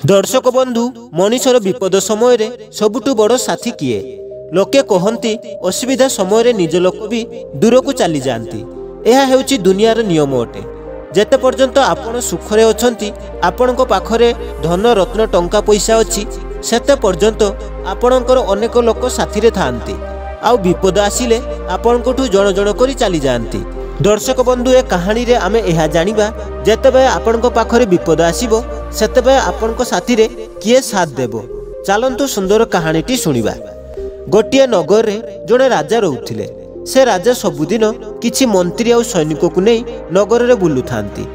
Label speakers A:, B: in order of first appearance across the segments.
A: दर्शक बंधु मनीषर विपद समय सबुठु बड़ साथी किए। लोके कहती असुविधा समय निज लोक भी दूर को चली जाती। यह हेउची दुनियार नियम अटे। जेते पर्यंत आपण सुखरे अछंती, आपणको पाखरे धन रत्न टंका पैसा अछि, सेते पर्यंत आपणकर अनेक लोक साथी रे थांती। आउ विपद आसिले आपणकोठु जण जण करी चली जाती। दर्शक बंधु ए कहानी रे आमे एहा जानिबा जेतेबे आपणको पाखरे विपद आसीबो सेतेबे आपणको साथी रे किए साथ देबो। चलंतु सुंदर कहानीटी सुनिबा। गोटिए नगर रे जणे राजा रहउथिले। से राजा सबुदिन किछि मंत्री और सैनिक को नहीं नगर रे बुलु थांती।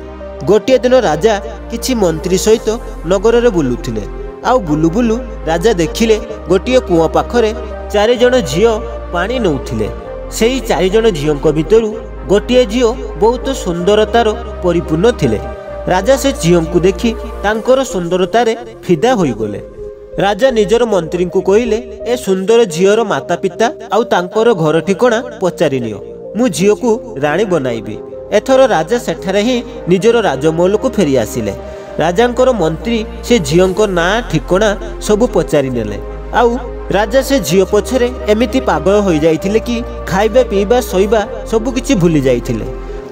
A: गोटिए दिन राजा किछि मंत्री सहित नगर रे बुलुथिले। आउ बुलु बुलु राजा देखिले गोटिए कुआ पाखरे 4 जण झियो पानी नउथिले। सेही 4 जण झियोंक भितरु गोटिए झियो बहुत सुंदरतार परिपूर्ण थिले। राजा से झियोंकु देखि तांकर सुंदरतारे फिदा होई गले। राजा निजर मंत्री को कहिले, ए सुंदर झियोर माता पिता आउ तांकर घर ठिकणा पचारि नियो, मु झियो को राणी बनाइबी। एथर राजा सेठारे ही निजर राजमहल को फेरी आसिले। राजांकर मंत्री से झियोंक ना ठिकणा सबु पचारि नेले। आउ राजा से झियो पछरे एमिति पागल हो जाइथिले कि खाइबा पीबा सोइबा सबु किछि भूली जाइथिले।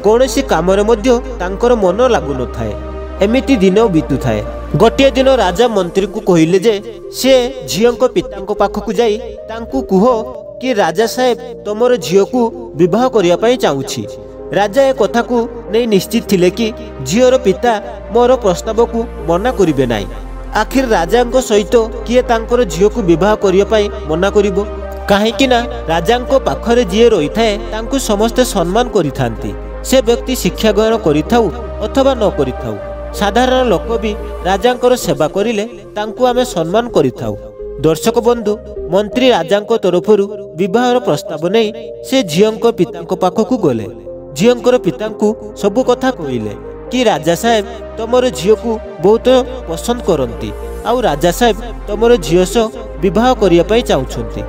A: कोनोसी कामरे मध्य तांकर मन लागु न थाए। एमिति दिन बीतु थाए। गोटिए दिन राजा मंत्री को कहिले जे से झियोंक पितांको पाखकु जाई तांकु कुहो कि राजा साहेब तमर झियो को विवाह करिया पई चाहुछि। राजा ए कथा को नै निश्चित थिले कि झियोर पिता मोर प्रस्ताव को मना करिबे नाही। आखिर राजांको सहित किए तांकर झियो को विवाह करिया पई मना करिवो? काहेकि ना राजांको पाखरे जिए रही थाए तांकु समस्ते सम्मान करिथांती। से व्यक्ति शिक्षा ग्रहण करिथाउ अथवा न करिथाउ, साधारण लोक भी राजांकर सेवा करिले तांकु आमे सम्मान करिथाउ। दर्शक बंधु, मंत्री राजांको तरफरु विवाहर प्रस्ताव नै से झियोंक पितांको पाखकु गले। झियोंकर पितांकु सबु कथा कहिले कि राजा साहेब तमर झियो को बहुत पसंद करती। आउ राजा साहेब तमर झियो सो विवाह करिया पई चाहुछंती।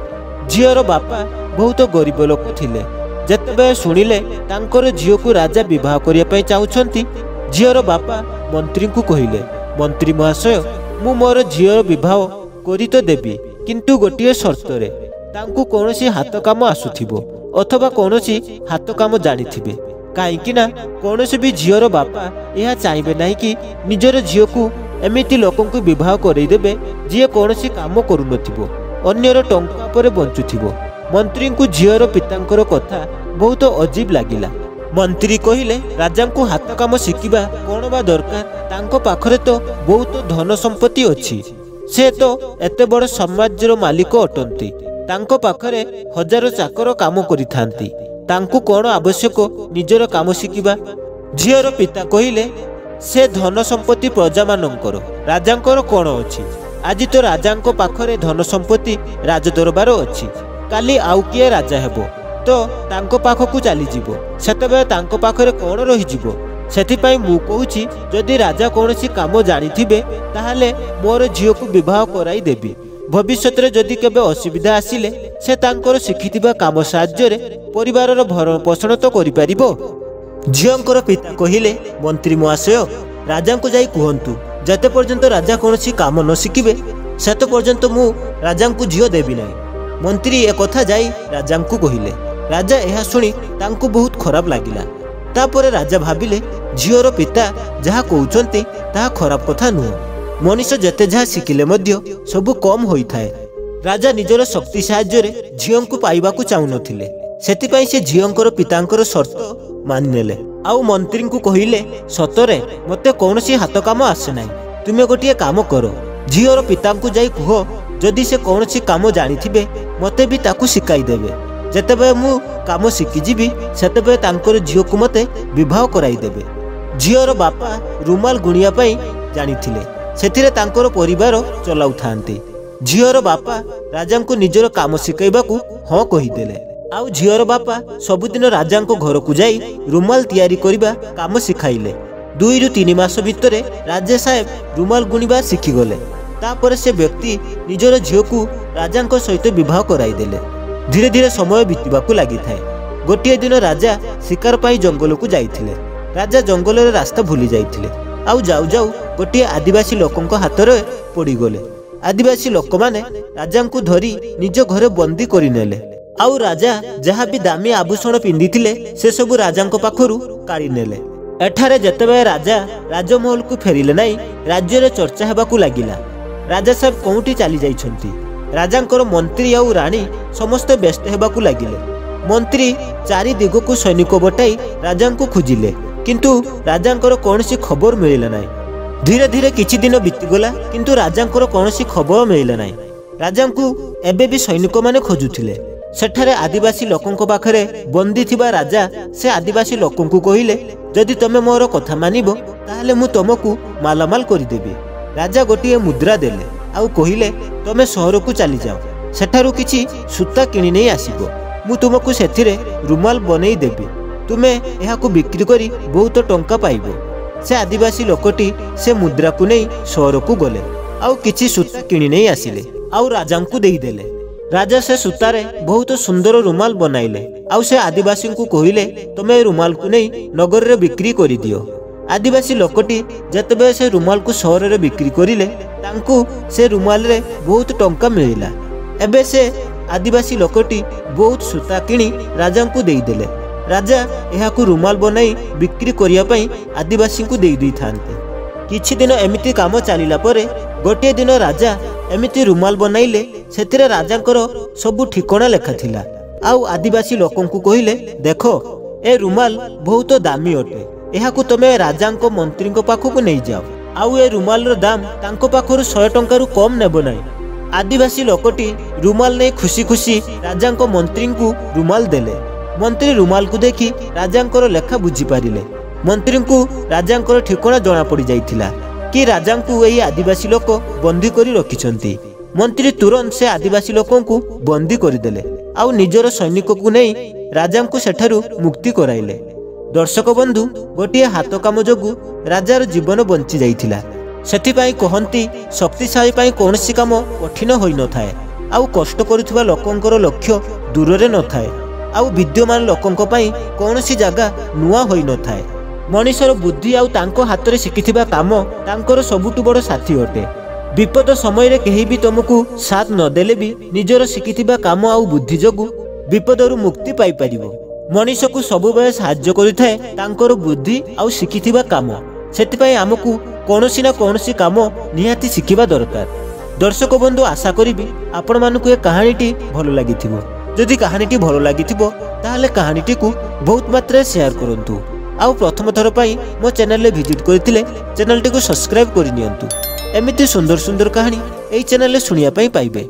A: झियोर बापा बहुत गरीब लोक थिले। जेतेबे सुनिले तांकर झियो को राजा विवाह करिया पई चाहुछंती, झियोर बापा मंत्री को कहिले, मंत्री महाशय मु मोर झियोर विवाह करी तो देबी, किंतु गोटिए शर्त रे तांकु कोनोसी हाथ काम आसुथिबो अथवा कोनोसी हाथ काम जानिथिबे। काहेकि ना कोनोसी भी झियोर बापा यह चाहिए नहीं कि निजर झियो को एमिति लोकन को विवाह करई देबे जे कोनोसी काम करू नथिबो, अन्यर टंका पर बंचुथिबो। मंत्री को झियोर पितांकर कथा बहुत अजीब लागिला। मंत्री कहिले, राजा को हाथ काम शिखिबा कोन बा दरकार, तांको पाखरे तो बहुत धन संपत्ति अछि। से तो एते बड़ समाजर मालिक अटंती। तांको पाखरे हजारों चाकर काम करिथांती। तांकु कोन आवश्यक निजर काम शिखिबा? झियोर पिता कहिले, से धन संपत्ति प्रजा मानकर, राजांकर कोन अछि? आज तो राजांको पाखरे धन संपत्ति राजदरबार अछि, काली आउ किए राजा हेबो तो तांको पाखकु चली जिवो, सेतबे तांको पाखरे कोन रहि जिवो। सेथिपाई मु कहूछि, जदि राजा कोनोसी काम जानिथिबे ताहाले मोर झियो को विवाह कराई देबी। भविष्यत रे जदि केबे असुविधा आसिले से तांकर शिखिथिबा काम साहाय्य रे परिवारर भरण पोषण तो करि परिबो। झियोंकर पिता कहिले, मंत्री महाशय राजा को जाई कहंतु, जते पर्यंत राजा कोनोसी काम न शिखिबे सेते पर्यंत मु राजा को झियो देबी नाही। मंत्री ए कथा जाई राजा को कहिले। राजा एहा सुनी तांकु बहुत खराब लागिला। तापरे राजा भाबिले, झियोर पिता जहा कहउचंती ताहा खराब कथा नुह। मनुष्य जेते जहा शिखिले मध्य सबु कम होई थाए। राजा निजर शक्ति साहाय्य रे झियों को पाइबा को चाहू नथिले। सेतिपाई से झियोंकर पितांकर शर्त मानि नेले। आउ मंत्री को कहिले, सतरे मते कोनोसी हाथ काम आसे नाही। तुमे गोटिए काम करो, झियोर पिता को जाई कहो जदि से कोनोसी काम जानिथिबे मते भी ताकू शिकाई देबे। जेतेबे मु काम शिखि जिबी सेतेबे तांकर झियो को मते विवाह कराई देबे। झियोर बापा रुमाल गुणिया पई जानिथिले, सेथिरे तांकर परिवार चलाउ थांती। झियोर बापा राजा को निजर काम शिखाइबा को हाँ कहिदेले। आउ झियोर बापा सबुदिन राजा को घर को जाई रुमाल तैयारी करिबा काम शिखाइले। 2 रु 3 मास भितरे राजा साहेब रुमाल गुणिबा शिखि गले। तापर से व्यक्ति निजर झियो को राजा सहित विवाह कराई देले। धीरे धीरे समय बीतबाकू लगी थाए। गोटिए दिन राजा शिकार पाई जंगल को जाइथिले। राजा जंगल रे रास्ता भूली जाइथिले। आउ जाऊ जाऊ गोटे आदिवासी लोकंक हातरे पड़गले। आदिवासी लोक माने राजा को धरी निज घरे बंदी करनेले। आउ राजा जहाँ भी दामी आभूषण पिंधिथिले से सबु राजा पाखरु काढ़ी नेले। एठारे जेतेबेले राजा राजमहल को फेरिले नहीं राज्य रे चर्चा हेबाकू लागिला। राजा साहब कोउठी चली जाइछंती। राजांकर मंत्री आउ रानी समस्त व्यस्त हेबाकू लागिले। मंत्री चारि दिग को सैनिक बटाई राजा को खोजिले किंतु राजांकर कौनसी खबर मिलिला नहीं। धीरे धीरे किछि दिन बीतीगला किंतु राजांकर कौनसी खबर मिलिला नहीं। राजा को एबे भी सैनिक माने खोजुथिले। सेठारे आदिवासी लोकंक पाखरे बंदी थिबा राजा से आदिवासी लोकंकु कहिले जदि तमे मोर कथा मानिबो ताहले मु तुमको मालामाल करिदेबी। राजा गोटिए मुद्रा देले आउ कहिले तमे शहर को चली जाओ, सेठारु किछि सूता किनि नै आसीबो, मु तुमको सेथिरे रुमाल बनेई देबी, तुमे एहाकु बिक्री करी बहुत टंका पाइबो। से आदिवासी लोकटी से मुद्रा को नहीं शहर को गले आउ किछि सूता किनि नै आसिले आउ राजा को देई देले। राजा से सूतारे बहुत सुंदर रुमाल बनाइले आउ से आदिवासी को कहिले तमे रुमाल को नहीं नगर रे बिक्री करी दियो। आदिवासी लोकटी जतबे से रुमाल को शहर रे बिक्री करिले तांकु से रुमाल रे बहुत टंका मिलिला। एबे से आदिवासी लोकटी बहुत सूता किणी राजा को देई देले। राजा एहाकु रुमाल बनाई बिक्री करिया पई आदिवासी को देई दी थांते। किछि दिन एमिति काम चलिला परे गोटे दिन राजा एमिति रुमाल बनाइले सेतिरे राजांकर सबु ठिकणा लेखा थिला। आउ आदिवासी लोकंकु कहिले देखो ए रुमाल बहुत दामी अटे, एहाकु तमे राजांको मंत्रींको पाखकु नै जाओ आउ ए रुमाल रो दाम तांको पाखरु 100 टंका कम नेबो नै। आदिवासी लोकटी रुमाल नै खुशी खुशी राजांको मंत्रींकु रुमाल देले। मंत्री रुमाल को देखी राजांकर लेखा बुझी पारिले। मंत्री को राजांकर ठिकणा जना पड़ी जाइथिला कि राजा को एही आदिवासी लोक बंदी करी रखिछंती। मंत्री तुरंत से आदिवासी लोकों को बंदी करदेले आउ निजर सैनिक को नहीं राजा को सेठारु मुक्ति कराइले। दर्शक बंधु गोटे हाथ काम जोगु राजार जीवन बंची जाइथिला। सेथिपाई कहंती शक्तिशाली पाई कोनसी काम कठिन होई न थाए आउ कष्ट करुथिबा लोकंकर लक्ष्य दूर रे न थाए आउ विद्यमान लोकंक पाई कोनसी जगह नुआ होई न थाए। मनीषर बुद्धि आउ तांको हाथ रे शिखिथिबा काम तांकर सबुटु बड़ साथी अटे। विपद समय रे केही भी तुमको साथ न देले भी निजर शिखिथिबा काम आउ बुद्धि जोगु विपदरु मुक्ति पाई परिबो। मनीष को सबुबेले साहाय्य करिथाए तांकर बुद्धि आउ शिखिथिबा काम। सेतिपाई हमकु कोनसी ना कोनसी काम निहाती शिखिबा दरकार। दर्शक बंधु आशा करिबी आपण मानकु ए कहानीटी भलो लागिथिबो। जदि कहानीटी भलो लागिथिबो ताहले कहानीटी को बहुत मात्रा शेयर करंतु आउ प्रथम थर पई मो चैनल ले विजिट करथिले चैनल टी को सब्सक्राइब करि नियंतु। एमिति सुंदर सुंदर कहानी एई चैनल ले सुनिया पई पाइबे।